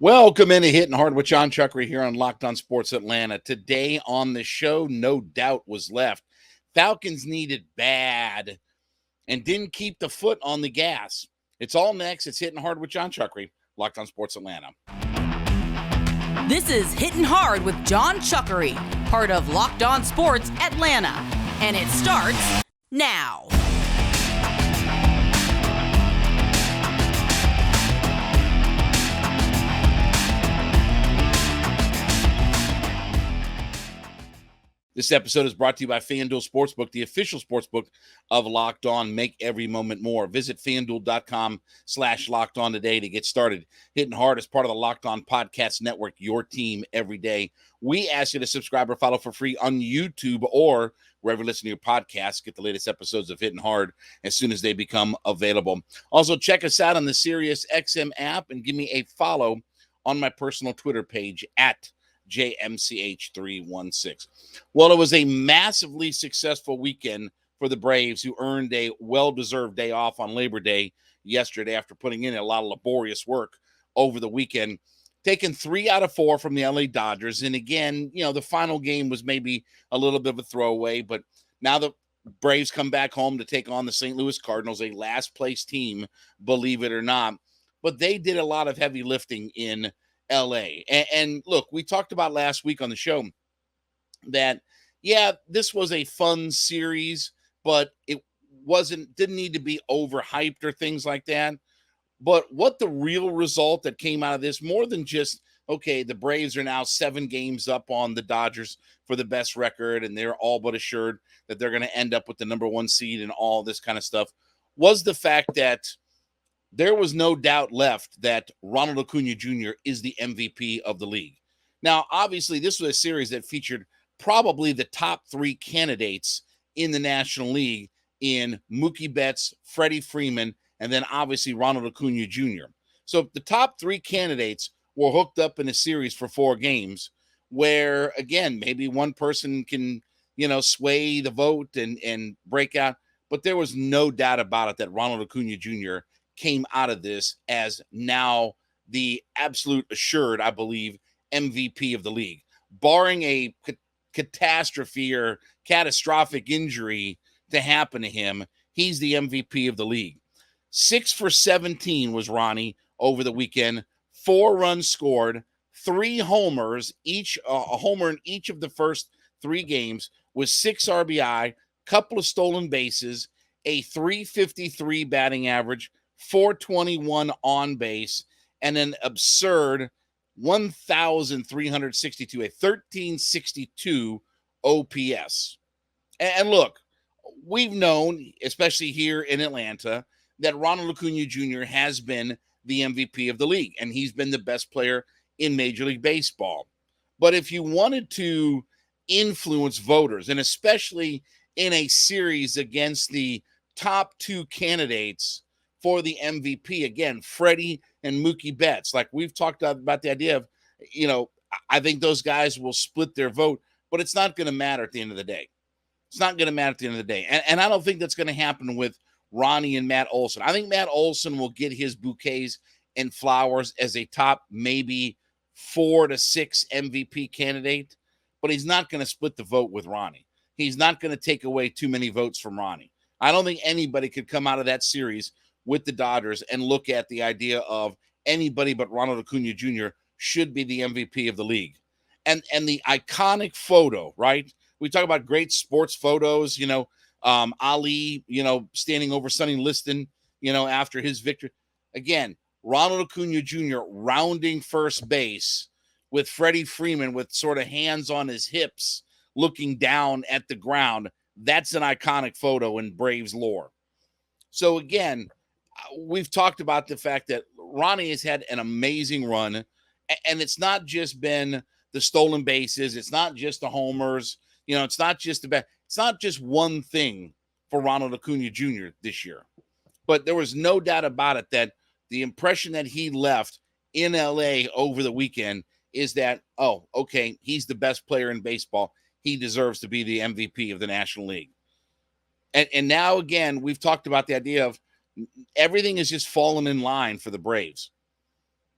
Welcome into Hittin Hard with Jon Chuckery here on Locked On Sports Atlanta. Today on the show, no doubt was left. Falcons needed bad and didn't keep the foot on the gas. It's all next. It's Hittin Hard with Jon Chuckery, Locked On Sports Atlanta. This is Hittin Hard with Jon Chuckery, part of Locked On Sports Atlanta. And it starts now. This episode is brought to you by FanDuel Sportsbook, the official sportsbook of Locked On. Make every moment more. Visit FanDuel.com/Locked On today to get started. Hitting Hard is part of the Locked On Podcast Network, your team every day. We ask you to subscribe or follow for free on YouTube or wherever you listen to your podcasts. Get the latest episodes of Hitting Hard as soon as they become available. Also, check us out on the SiriusXM app and give me a follow on my personal Twitter page at JMCH316. Well, it was a massively successful weekend for the Braves, who earned a well-deserved day off on Labor Day yesterday after putting in a lot of laborious work over the weekend, taking 3 out of 4 from the LA Dodgers. And again, the final game was maybe a little bit of a throwaway, but now the Braves come back home to take on the St. Louis Cardinals, a last-place team, believe it or not. But they did a lot of heavy lifting in LA. And look, we talked about last week on the show that, this was a fun series, but it didn't need to be overhyped or things like that. But what the real result that came out of this, more than just, okay, the Braves are now 7 games up on the Dodgers for the best record, and they're all but assured that they're going to end up with the number 1 seed and all this kind of stuff, was the fact that there was no doubt left that Ronald Acuna Jr. is the MVP of the league. Now, obviously, this was a series that featured probably the top 3 candidates in the National League in Mookie Betts, Freddie Freeman, and then obviously Ronald Acuna Jr. So the top 3 candidates were hooked up in a series for 4 games where, again, maybe one person can, sway the vote and break out. But there was no doubt about it that Ronald Acuna Jr. came out of this as now the absolute assured, I believe, MVP of the league. Barring a catastrophe or catastrophic injury to happen to him, he's the MVP of the league. 6 for 17 was Ronnie over the weekend. 4 runs scored, 3 homers, each a homer in each of the first 3 games, with 6 RBI, couple of stolen bases, a .353 batting average, 421 on base, and an absurd 1,362, a 1362 OPS. And look, we've known, especially here in Atlanta, that Ronald Acuna Jr. has been the MVP of the league, and he's been the best player in Major League Baseball. But if you wanted to influence voters, and especially in a series against the top 2 candidates for the MVP, again, Freddie and Mookie Betts. Like we've talked about the idea of, I think those guys will split their vote, but it's not going to matter at the end of the day. It's not going to matter at the end of the day. And I don't think that's going to happen with Ronnie and Matt Olson. I think Matt Olson will get his bouquets and flowers as a top maybe 4 to 6 MVP candidate, but he's not going to split the vote with Ronnie. He's not going to take away too many votes from Ronnie. I don't think anybody could come out of that series with the Dodgers and look at the idea of anybody but Ronald Acuna Jr. should be the MVP of the league. And the iconic photo, right? We talk about great sports photos, Ali, standing over Sonny Liston, after his victory. Again, Ronald Acuna Jr. rounding first base with Freddie Freeman with sort of hands on his hips looking down at the ground. That's an iconic photo in Braves lore. So again, we've talked about the fact that Ronnie has had an amazing run, and it's not just been the stolen bases. It's not just the homers. It's not just it's not just one thing for Ronald Acuna Jr. this year. But there was no doubt about it that the impression that he left in LA over the weekend is that, he's the best player in baseball. He deserves to be the MVP of the National League. And now, again, we've talked about the idea of everything is just falling in line for the Braves.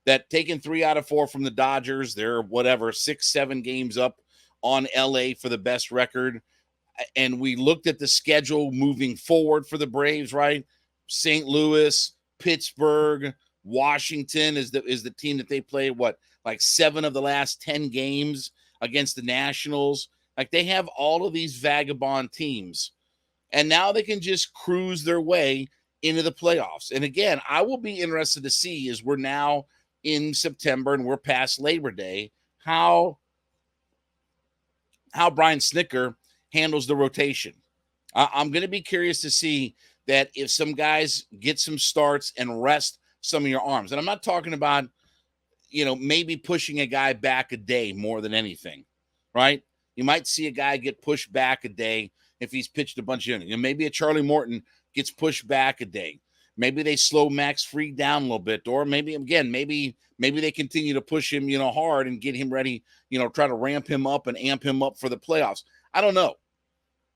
that taking 3 out of 4 from the Dodgers, they're 6-7 games up on LA for the best record. And we looked at the schedule moving forward for the Braves, right? St. Louis, Pittsburgh, Washington is the team that they play, 7 of the last 10 games against the Nationals. Like, they have all of these vagabond teams. And now they can just cruise their way into the playoffs. And again, I will be interested to see, as we're now in September and we're past Labor Day, how Brian Snitker handles the rotation. I'm going to be curious to see that if some guys get some starts and rest some of your arms. And I'm not talking about, maybe pushing a guy back a day more than anything, right? You might see a guy get pushed back a day if he's pitched a bunch of innings. Maybe a Charlie Morton gets pushed back a day. Maybe they slow Max Fried down a little bit, or maybe they continue to push him, hard and get him ready, try to ramp him up and amp him up for the playoffs. I don't know.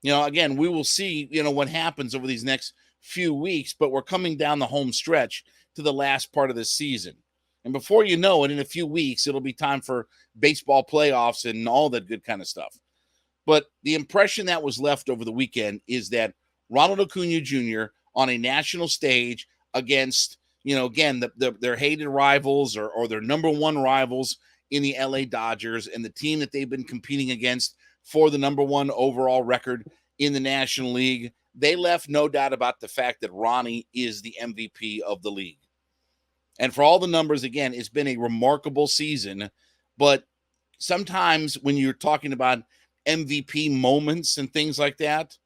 Again, we will see, what happens over these next few weeks, but we're coming down the home stretch to the last part of the season. And before you know it, in a few weeks, it'll be time for baseball playoffs and all that good kind of stuff. But the impression that was left over the weekend is that Ronald Acuna Jr. on a national stage against, again, their hated rivals or their number one rivals in the LA Dodgers and the team that they've been competing against for the number one overall record in the National League, they left no doubt about the fact that Ronnie is the MVP of the league. And for all the numbers, again, it's been a remarkable season. But sometimes when you're talking about MVP moments and things like that,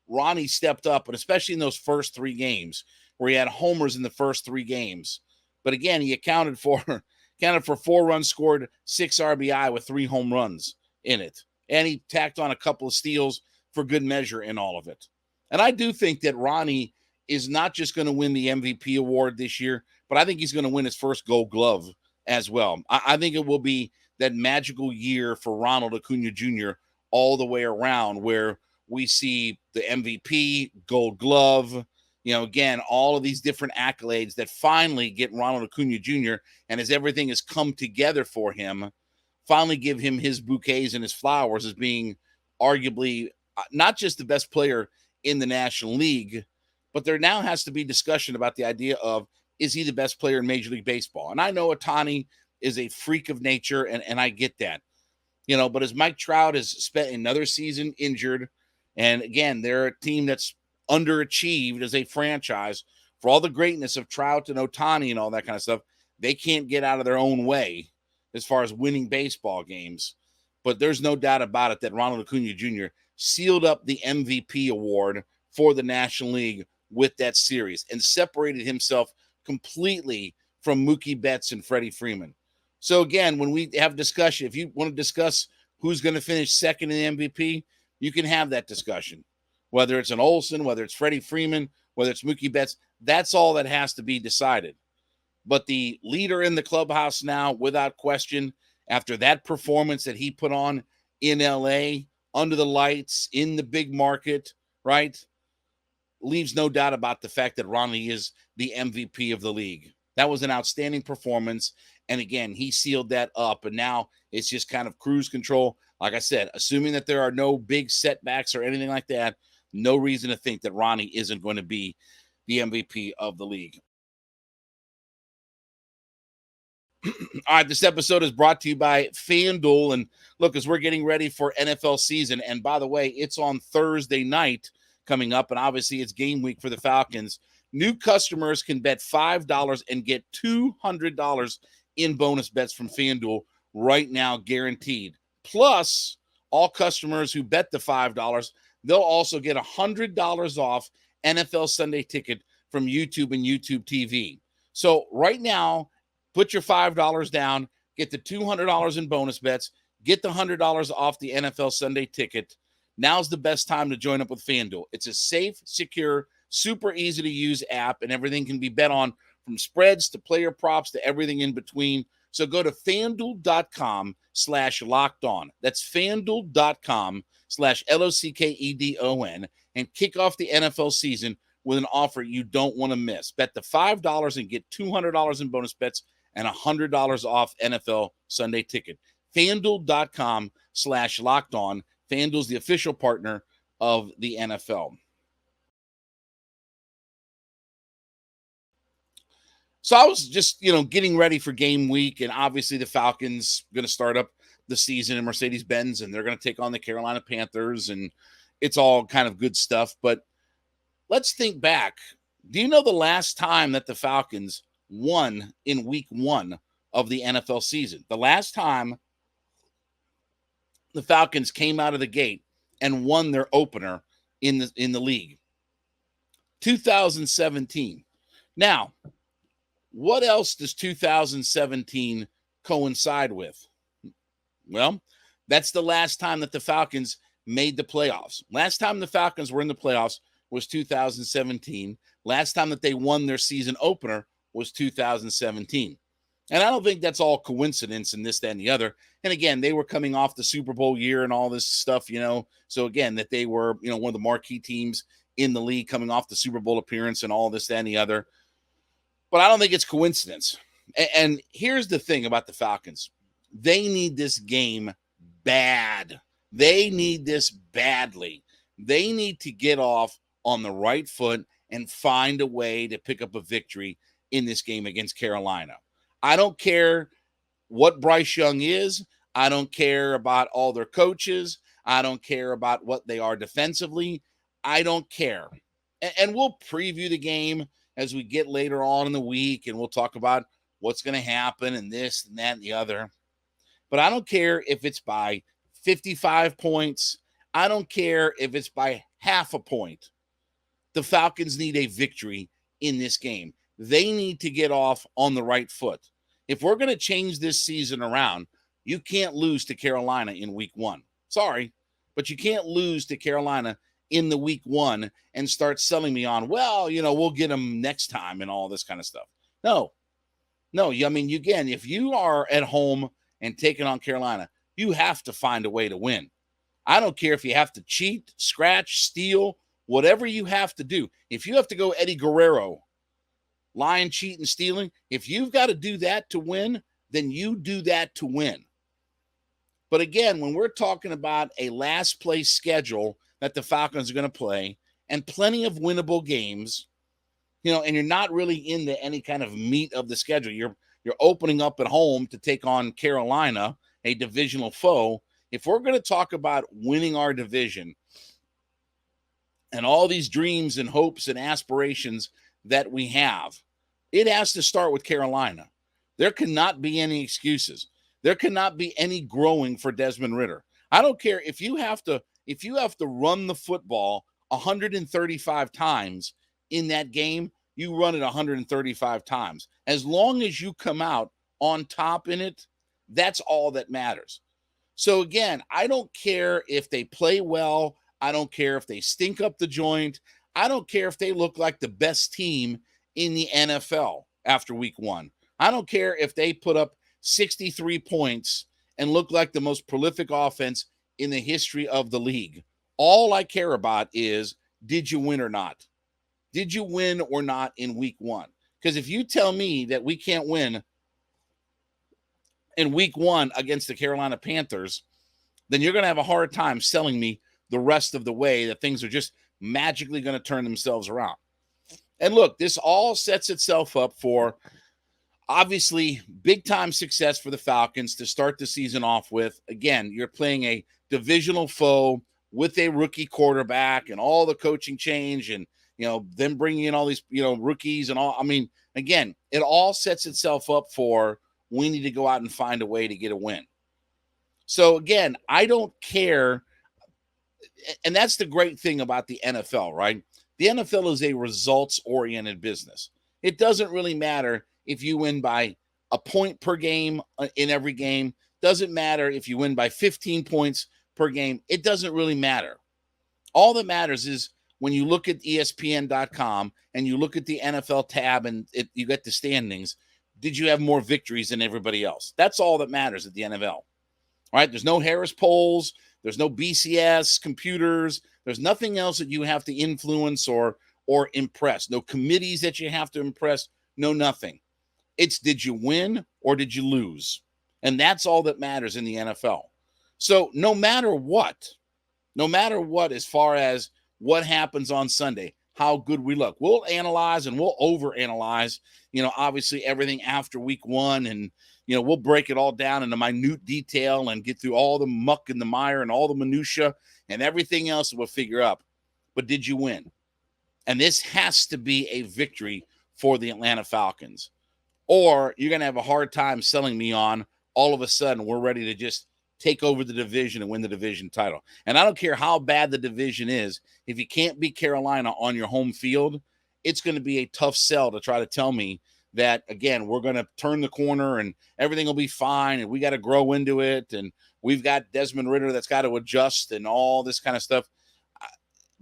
Ronnie stepped up, and especially in those first 3 games where he had homers in the first 3 games. But again, he accounted for 4 runs scored, 6 RBI with 3 home runs in it. And he tacked on a couple of steals for good measure in all of it. And I do think that Ronnie is not just going to win the MVP award this year, but I think he's going to win his first Gold Glove as well. I think it will be that magical year for Ronald Acuna Jr. all the way around, where we see the MVP, Gold Glove, again, all of these different accolades that finally get Ronald Acuna Jr. and as everything has come together for him, finally give him his bouquets and his flowers as being arguably not just the best player in the National League, but there now has to be discussion about the idea of, is he the best player in Major League Baseball? And I know Ohtani is a freak of nature, and I get that. But as Mike Trout has spent another season injured, and again, they're a team that's underachieved as a franchise for all the greatness of Trout and Ohtani and all that kind of stuff, they can't get out of their own way as far as winning baseball games. But there's no doubt about it that Ronald Acuna Jr. sealed up the MVP award for the National League with that series and separated himself completely from Mookie Betts and Freddie Freeman. So again, when we have discussion, if you want to discuss who's going to finish second in the MVP, you can have that discussion. Whether it's an Olsen, whether it's Freddie Freeman, whether it's Mookie Betts, that's all that has to be decided. But the leader in the clubhouse now, without question, after that performance that he put on in LA, under the lights, in the big market, right, leaves no doubt about the fact that Ronnie is the MVP of the league. That was an outstanding performance. And again, he sealed that up. And now it's just kind of cruise control. Like I said, assuming that there are no big setbacks or anything like that, no reason to think that Ronnie isn't going to be the MVP of the league. All right, this episode is brought to you by FanDuel. And look, as we're getting ready for NFL season, and by the way, it's on Thursday night coming up, and obviously it's game week for the Falcons. New customers can bet $5 and get $200 in bonus bets from FanDuel right now, guaranteed. Plus, all customers who bet the $5, they'll also get $100 off NFL Sunday Ticket from YouTube and YouTube TV. So right now, put your $5 down, get the $200 in bonus bets, get the $100 off the NFL Sunday Ticket. Now's the best time to join up with FanDuel. It's a safe, secure, super easy to use app, and everything can be bet on from spreads to player props to everything in between. So go to FanDuel.com/lockedon. That's FanDuel.com/LOCKEDON and kick off the NFL season with an offer you don't want to miss. Bet the $5 and get $200 in bonus bets and $100 off NFL Sunday ticket. FanDuel.com/lockedon. FanDuel's the official partner of the NFL. So I was just, getting ready for game week, and obviously the Falcons going to start up the season in Mercedes-Benz, and they're going to take on the Carolina Panthers, and it's all kind of good stuff. But let's think back. Do you know the last time that the Falcons won in week 1 of the NFL season? The last time the Falcons came out of the gate and won their opener in the league. 2017. Now, what else does 2017 coincide with? Well, that's the last time that the Falcons made the playoffs. Last time the Falcons were in the playoffs was 2017. Last time that they won their season opener was 2017. And I don't think that's all coincidence and this, that, and the other. And again, they were coming off the Super Bowl year and all this stuff, So again, that they were, one of the marquee teams in the league coming off the Super Bowl appearance and all this, that, and the other. But I don't think it's coincidence. And here's the thing about the Falcons. They need this game bad. They need this badly. They need to get off on the right foot and find a way to pick up a victory in this game against Carolina. I don't care what Bryce Young is. I don't care about all their coaches. I don't care about what they are defensively. I don't care. And we'll preview the game as we get later on in the week, and we'll talk about what's going to happen and this and that and the other. But I don't care if it's by 55 points. I don't care if it's by half a point. The Falcons need a victory in this game. They need to get off on the right foot. If we're going to change this season around, you can't lose to Carolina in week 1. Sorry, but you can't lose to Carolina in the week 1 and start selling me on, we'll get them next time and all this kind of stuff. No. Again, if you are at home and taking on Carolina, you have to find a way to win. I don't care if you have to cheat, scratch, steal, whatever you have to do. If you have to go Eddie Guerrero, lying, cheating, stealing, if you've got to do that to win, then you do that to win. But again, when we're talking about a last place schedule that the Falcons are going to play and plenty of winnable games, and you're not really into any kind of meat of the schedule. You're opening up at home to take on Carolina, a divisional foe. If we're going to talk about winning our division and all these dreams and hopes and aspirations that we have, it has to start with Carolina. There cannot be any excuses. There cannot be any growing for Desmond Ridder. I don't care if you have to run the football 135 times in that game, you run it 135 times. As long as you come out on top in it, that's all that matters. So again, I don't care if they play well. I don't care if they stink up the joint. I don't care if they look like the best team in the NFL after week 1. I don't care if they put up 63 points and look like the most prolific offense in the history of the league. All I care about is, did you win or not? Did you win or not in week 1? Because if you tell me that we can't win in week 1 against the Carolina Panthers, then you're going to have a hard time selling me the rest of the way that things are just magically going to turn themselves around. And look, this all sets itself up for obviously big time success for the Falcons to start the season off with. Again, you're playing a divisional foe with a rookie quarterback and all the coaching change and, them bringing in all these, rookies and all. Again, it all sets itself up for we need to go out and find a way to get a win. So again, I don't care. And that's the great thing about the NFL, right? The NFL is a results-oriented business. It doesn't really matter if you win by a point per game in every game. Doesn't matter if you win by 15 points per game. It doesn't really matter. All that matters is when you look at ESPN.com and you look at the NFL tab and you get the standings, did you have more victories than everybody else? That's all that matters at the NFL. All right? There's no Harris polls. There's no BCS computers. There's nothing else that you have to influence or impress. No committees that you have to impress. No nothing. It's did you win or did you lose? And that's all that matters in the NFL. So no matter what, as far as what happens on Sunday, how good we look, we'll analyze and we'll overanalyze, obviously everything after week one. And, we'll break it all down into minute detail and get through all the muck and the mire and all the minutia and everything else we'll figure out. But did you win? And this has to be a victory for the Atlanta Falcons. Or you're going to have a hard time selling me on all of a sudden we're ready to just take over the division and win the division title. And I don't care how bad the division is. If you can't beat Carolina on your home field, it's going to be a tough sell to try to tell me that, again, we're going to turn the corner and everything will be fine and we got to grow into it and we've got Desmond Ridder that's got to adjust and all this kind of stuff.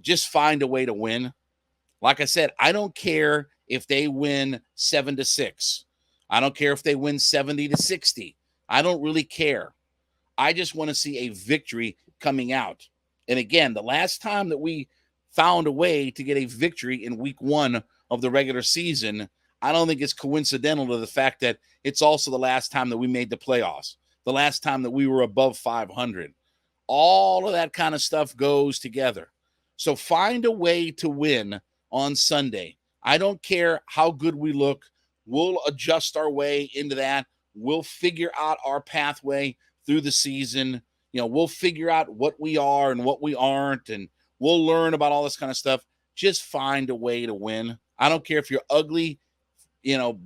Just find a way to win. Like I said, I don't care if they win 7-6. I don't care if they win 70-60. I don't really care. I just want to see a victory coming out. And again, the last time that we found a way to get a victory in week one of the regular season, I don't think it's coincidental to the fact that it's also the last time that we made the playoffs, the last time that we were above 500. All of that kind of stuff goes together. So find a way to win on Sunday. I don't care how good we look. We'll adjust our way into that. We'll figure out our pathway through the season. We'll figure out what we are and what we aren't, and we'll learn about all this kind of stuff. Just find a way to win. I don't care if you're ugly,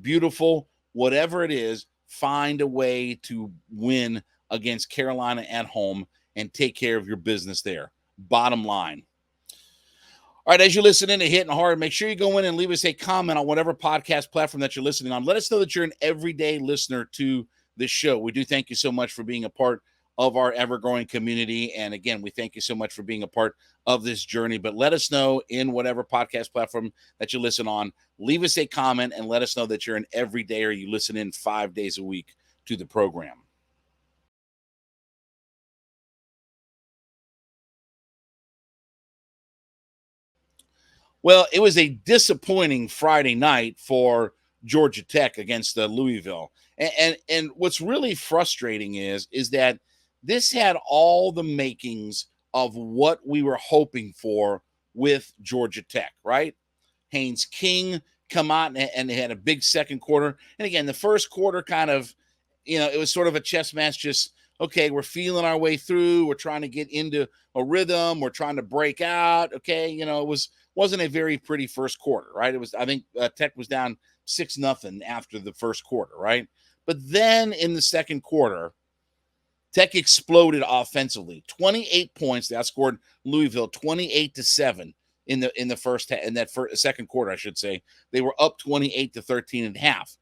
beautiful, whatever it is, find a way to win against Carolina at home and take care of your business there. Bottom line. All right, as you listen in to Hittin Hard, make sure you go in and leave us a comment on whatever podcast platform that you're listening on. Let us know that you're an everyday listener to this show. We do thank you so much for being a part of our ever-growing community. And again, we thank you so much for being a part of this journey. But let us know in whatever podcast platform that you listen on. Leave us a comment and let us know that you're an everyday or you listen in 5 days a week to the program. Well, it was a disappointing Friday night for Georgia Tech against Louisville. And what's really frustrating is that this had all the makings of what we were hoping for with Georgia Tech, right? Haynes King come out and they had a big second quarter. And again, the first quarter kind of, it was sort of a chess match, just, okay, we're feeling our way through. We're trying to get into a rhythm. We're trying to break out. Okay. It wasn't a very pretty first quarter, right? It was, I think Tech was down 6-0 after the first quarter, right? But then in the second quarter, Tech exploded offensively. 28 points. They outscored Louisville 28-7 in the first in that second quarter, I should say. They were up 28-13 at half.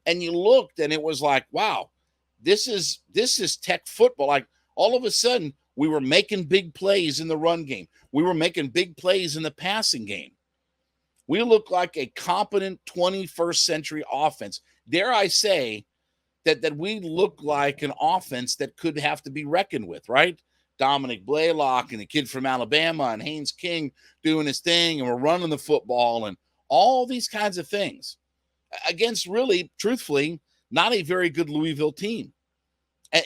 And you looked and it was like, wow, this is Tech football. Like all of a sudden, we were making big plays in the run game. We were making big plays in the passing game. We look like a competent 21st century offense. Dare I say that we look like an offense that could have to be reckoned with, right? Dominic Blaylock and the kid from Alabama and Haynes King doing his thing, and we're running the football and all these kinds of things against really, truthfully, not a very good Louisville team.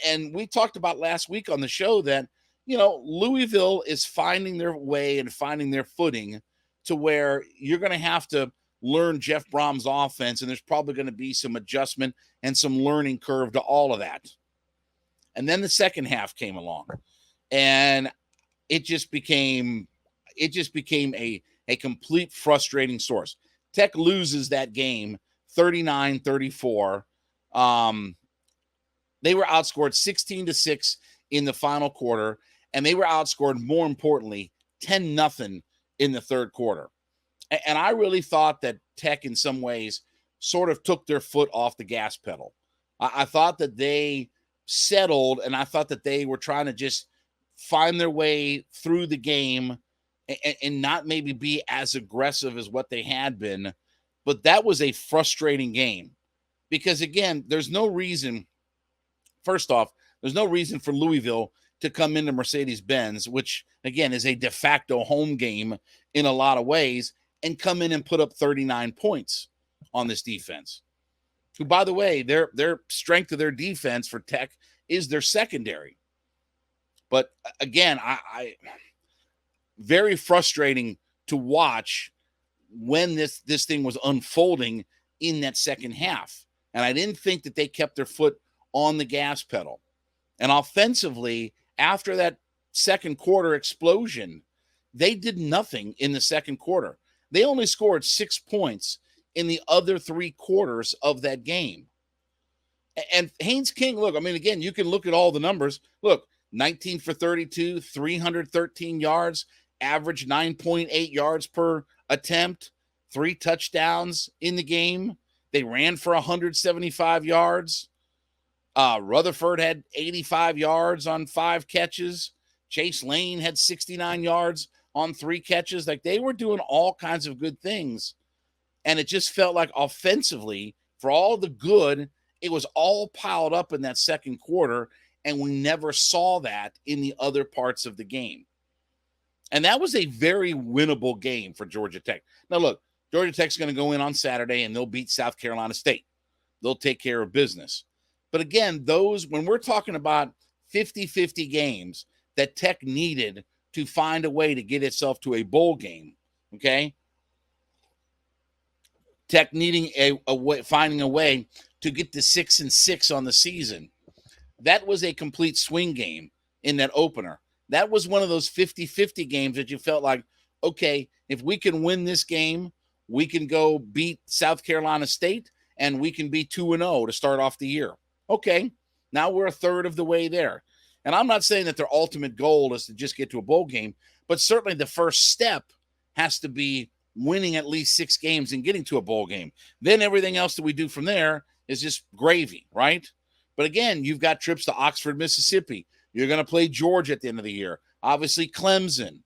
And we talked about last week on the show that, Louisville is finding their way and finding their footing to where you're going to have to learn Jeff Brom's offense, and there's probably going to be some adjustment and some learning curve to all of that. And then the second half came along, and it just became a complete frustrating source. Tech loses that game 39-34. They were outscored 16-6 in the final quarter, and they were outscored, more importantly, 10-0 in the third quarter. And I really thought that Tech, in some ways, sort of took their foot off the gas pedal. I thought that they settled, and I thought that they were trying to just find their way through the game and not maybe be as aggressive as what they had been. But that was a frustrating game because, again, there's no reason. First off, there's no reason for Louisville to come into Mercedes-Benz, which, again, is a de facto home game in a lot of ways, and come in and put up 39 points on this defense. who, by the way, their strength of their defense for Tech is their secondary. But again, I very frustrating to watch when this thing was unfolding in that second half. And I didn't think that they kept their foot on the gas pedal. And offensively, after that second quarter explosion, they did nothing in the second quarter. They only scored 6 points in the other 3 quarters of that game. And Haynes King, look, I mean, again, you can look at all the numbers. Look, 19 for 32, 313 yards, average 9.8 yards per attempt, 3 touchdowns in the game. They ran for 175 yards. Rutherford had 85 yards on 5 catches. Chase Lane had 69 yards on 3 catches. Like, they were doing all kinds of good things. And it just felt like offensively, for all the good, it was all piled up in that second quarter, and we never saw that in the other parts of the game. And that was a very winnable game for Georgia Tech. Now, look, Georgia Tech's going to go in on Saturday, and they'll beat South Carolina State. They'll take care of business. But again, when we're talking about 50-50 games that Tech needed to find a way to get itself to a bowl game, okay? Tech needing finding a way to get to 6-6 on the season. That was a complete swing game in that opener. That was one of those 50-50 games that you felt like, okay, if we can win this game, we can go beat South Carolina State, and we can be 2-0 to start off the year. Okay, now we're a third of the way there. And I'm not saying that their ultimate goal is to just get to a bowl game, but certainly the first step has to be winning at least 6 games and getting to a bowl game. Then everything else that we do from there is just gravy, right? But again, you've got trips to Oxford, Mississippi. You're going to play Georgia at the end of the year. Obviously, Clemson,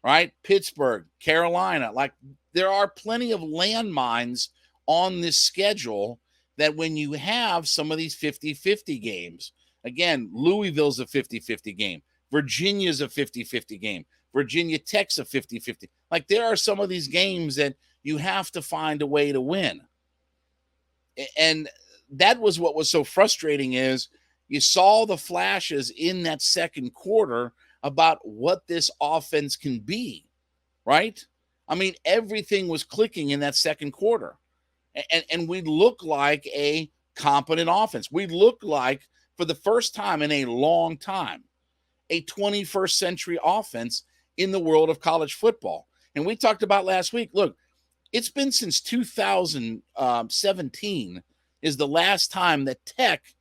right? Pittsburgh, Carolina. Like, there are plenty of landmines on this schedule that when you have some of these 50-50 games, again, Louisville's a 50-50 game. Virginia's a 50-50 game. Virginia Tech's a 50-50. Like, there are some of these games that you have to find a way to win. And that was what was so frustrating, is you saw the flashes in that second quarter about what this offense can be, right? I mean, everything was clicking in that second quarter. And we look like a competent offense. We look like, for the first time in a long time, a 21st century offense in the world of college football. And we talked about last week, look, it's been since 2017 is the last time that Tech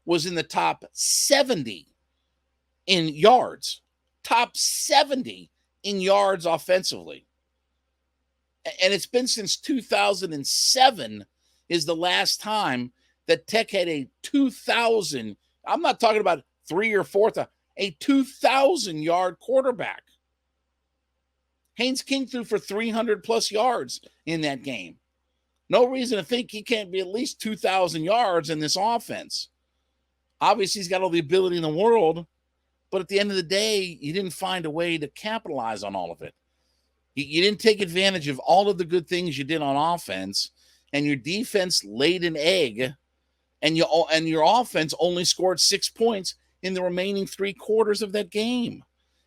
was in the top 70 in yards. Top 70 in yards offensively. And it's been since 2007 is the last time that Tech had a 2,000, I'm not talking about 3 or 4, a 2,000-yard quarterback. Haynes King threw for 300-plus yards in that game. No reason to think he can't be at least 2,000 yards in this offense. Obviously, he's got all the ability in the world, but at the end of the day, you didn't find a way to capitalize on all of it. You didn't take advantage of all of the good things you did on offense, and your defense laid an egg, and your offense only scored 6 points in the remaining 3 quarters of that game.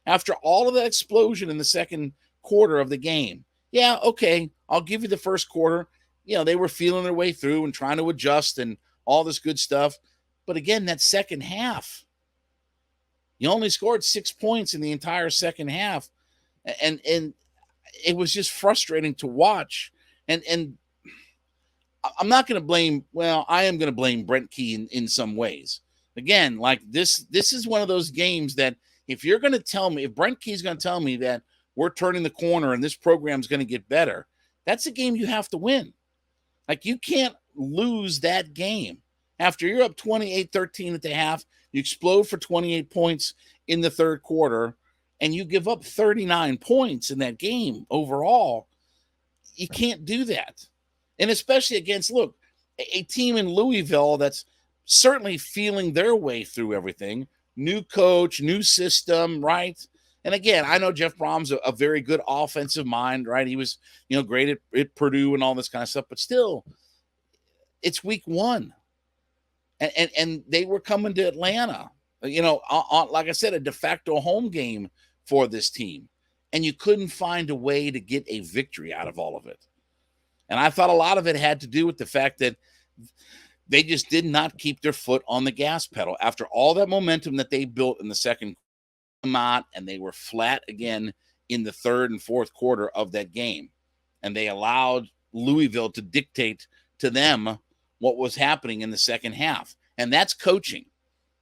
After all of that explosion in the second quarter of the game, yeah, okay, I'll give you the first quarter. You know, they were feeling their way through and trying to adjust and all this good stuff. But again, that second half, you only scored 6 points in the entire second half. And it was just frustrating to watch. And I'm not going to blame, well, I am going to blame Brent Key in some ways. Again, like this is one of those games that if you're going to tell me, if Brent Key's going to tell me that we're turning the corner and this program's going to get better, that's a game you have to win. Like, you can't lose that game. After you're up 28-13 at the half, you explode for 28 points in the third quarter, and you give up 39 points in that game overall. You can't do that. And especially against, look, a team in Louisville that's certainly feeling their way through everything. New coach, new system, right? And again, I know Jeff Brom's a very good offensive mind, right? He was, great at Purdue and all this kind of stuff, but still, it's week 1. And they were coming to Atlanta, like I said, a de facto home game for this team. And you couldn't find a way to get a victory out of all of it. And I thought a lot of it had to do with the fact that they just did not keep their foot on the gas pedal. After all that momentum that they built in the second quarter, and they were flat again in the third and fourth quarter of that game. And they allowed Louisville to dictate to them what was happening in the second half. And that's coaching.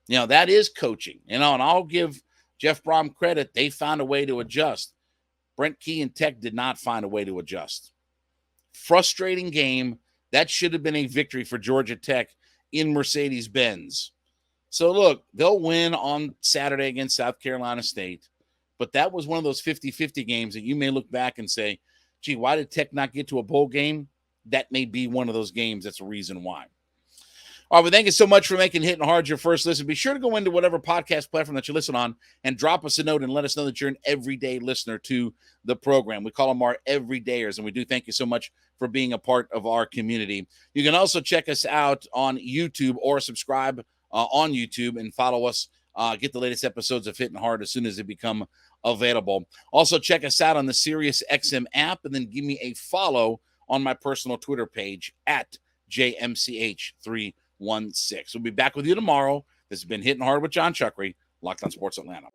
That is coaching. And I'll give Jeff Brom credit. They found a way to adjust. Brent Key and Tech did not find a way to adjust. Frustrating game. That should have been a victory for Georgia Tech in Mercedes-Benz. So, look, they'll win on Saturday against South Carolina State. But that was one of those 50-50 games that you may look back and say, gee, why did Tech not get to a bowl game? That may be one of those games. That's a reason why. All right, well, thank you so much for making Hittin' Hard your first listen. Be sure to go into whatever podcast platform that you listen on and drop us a note and let us know that you're an everyday listener to the program. We call them our everydayers, and we do thank you so much for being a part of our community. You can also check us out on YouTube or subscribe on YouTube and follow us. Get the latest episodes of Hittin' Hard as soon as they become available. Also, check us out on the SiriusXM app, and then give me a follow on my personal Twitter page at JMCH316. We'll be back with you tomorrow. This has been Hittin' Hard with Jon Chuckery, Locked On Sports Atlanta.